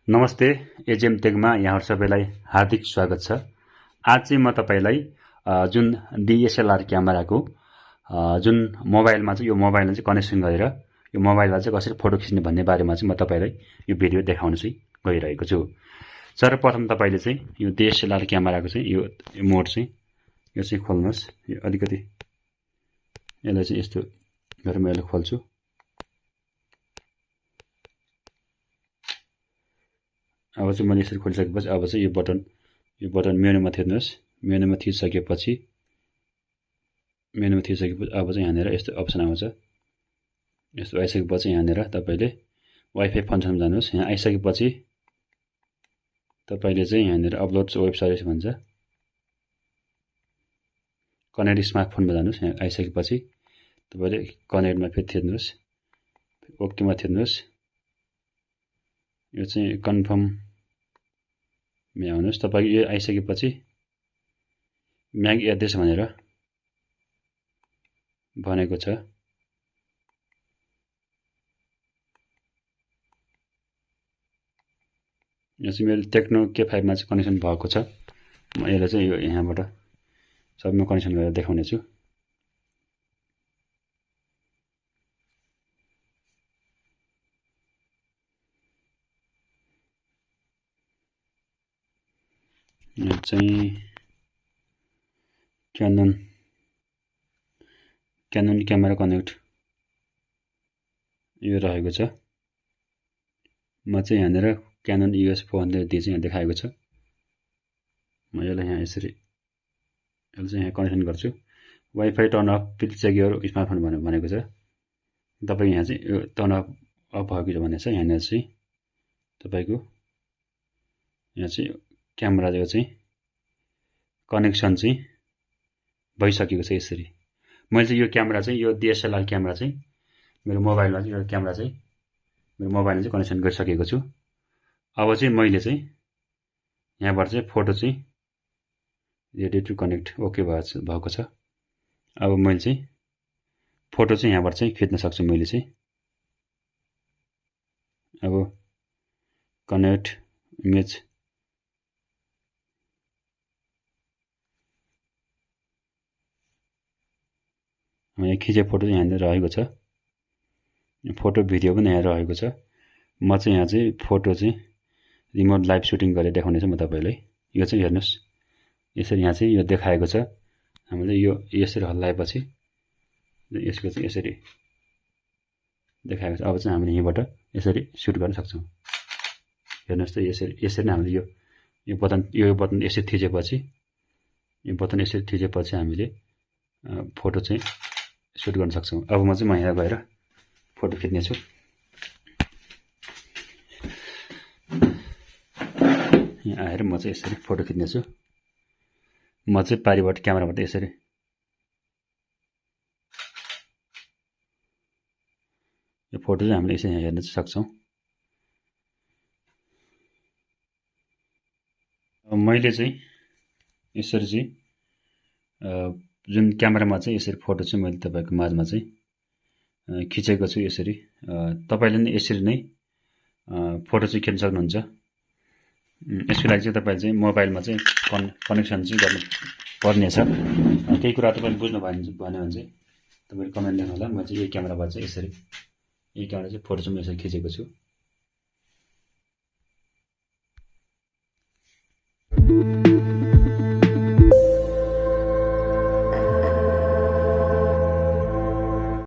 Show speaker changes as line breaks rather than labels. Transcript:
नमस्ते एजेम टेकमा यहाँहरु सबैलाई हार्दिक स्वागत छ। आज चाहिँ म तपाईलाई जुन डीएसएलआर क्यामेराको जुन मोबाइलमा चाहिँ यो मोबाइलमा चाहिँ कनेक्सन गरेर यो मोबाइलमा चाहिँ कसरी फोटो खिच्ने भन्ने बारेमा चाहिँ म तपाईलाई यो भिडियो देखाउन चाहिँ गइरहेको छु। सर्वप्रथम तपाईले चाहिँ यो डीएसएलआर क्यामेराको चाहिँ यो मोड चाहिँ यो चाहिँ खोल्नुस्। यो अलिकति यसलाई चाहिँ यस्तो गरेर म यसलाई खोल्छु। अब चाहिँ मैले यसरी खोलिसकेपछि अब चाहिँ यो बटन मेनुमा थिच्नुस्। मेनुमा थिचिसकेपछि अब चाहिँ यहाँनिर यस्तो अप्सन आउँछ। यस्तो आइसकेपछि यहाँनिर तपाईले वाइफाई फंक्सनमा जानुस्। यहाँ आइसकेपछि तपाईले चाहिँ यहाँनिर अपलोड वेब सर्भिस भन्छ, कनेक्ट स्मार्टफोनमा जानुस्। यहाँ आइसकेपछि तपाईले कनेक्टमा फेरि थिच्नुस्, ओकेमा थिच्नुस्। यो चाहिँ कन्फर्म मा आउनुस्। तपाईको यो आइसकेपछि म्याक एड्रेस भनेर भनेको छ। यो चाहिँ मेरो टेक्नो K5 मा चाहिँ कनेक्सन भएको छ। म यसलाई चाहिँ यो यहाँबाट सबैमा कनेक्सन गरेर देखाउने छु। यो चाहिँ canon क्यामेरा कनेक्ट यो रहेको छ। म चाहिँ यहाँनिर canon US 400D चाहिँ यहाँ देखाएको छ। म यसलाई यहाँ यसरी यसलाई चाहिँ यहाँ कनेक्सन गर्छु। Wifi turn off please check your smartphone भनेको छ। तपाईको यहाँ चाहिँ यो टर्न अफ भएको छ भनेको छ। यहाँनिर चाहिँ तपाईको यहाँ चाहिँ क्यामेराको चाहिँ कनेक्सन चाहिँ भइसकेको छ। यसरी मैले चाहिँ यो क्यामेरा चाहिँ यो डीएसएलआर क्यामेरा चाहिँ मेरो मोबाइलमा चाहिँ यो क्यामेरा चाहिँ मेरो मोबाइलमा चाहिँ कनेक्सन गरिसकेको छु। अब चाहिँ मैले चाहिँ यहाँबाट चाहिँ फोटो चाहिँ रेडी टु कनेक्ट ओके भएको छ। अब मैले चाहिँ फोटो चाहिँ यहाँबाट चाहिँ खिच्न सक्छु। मैले चाहिँ अब कनेक्ट इमेज यहाँ खिचे फोटो चाहिँ यहाँनिर रहेको छ। फोटो भिडियो पनि यहाँ रहेको छ। म चाहिँ यहाँ चाहिँ फोटो चाहिँ रिमोट लाइभ सुटिङ गरेर देखाउने छु म तपाईलाई। यो चाहिँ हेर्नुस्, यसरी यहाँ चाहिँ यो देखाएको छ। हामीले यो यसरी हल्लाएपछि यसको चाहिँ यसरी देखाएको छ। अब चाहिँ हामीले यहीँबाट यसरी सुट गर्न सक्छौँ। हेर्नुस् त यसरी नै हामीले यो बटन यसरी थिचेपछि हामीले फोटो चाहिँ सुट गर्न सक्छौँ। अब म चाहिँ यहाँ गएर फोटो खिच्ने छु। यहाँ आएर म चाहिँ यसरी फोटो खिच्ने छु। म चाहिँ पारिबाट क्यामेराबाट यसरी यो फोटो चाहिँ हामीले यसरी हेर्न सक्छौँ। मैले चाहिँ यसरी चाहिँ जुन क्यामेरामा चाहिँ यसरी फोटो चाहिँ मैले तपाईको माझमा चाहिँ खिचेको छु। यसरी तपाईले नि यसरी नै फोटो चाहिँ खिच्न सक्नुहुन्छ। यसको लागि चाहिँ तपाईले चाहिँ मोबाइलमा चाहिँ कनेक्सन चाहिँ गर्नु पर्नेछ। केही कुरा तपाईले बुझ्नु भन्यो भने चाहिँ तपाईले कमेन्ट लेख्नु होला। म चाहिँ यो क्यामेराबाट चाहिँ यसरी यो क्यामेरा चाहिँ फोटो चाहिँ यसरी खिचेको छु।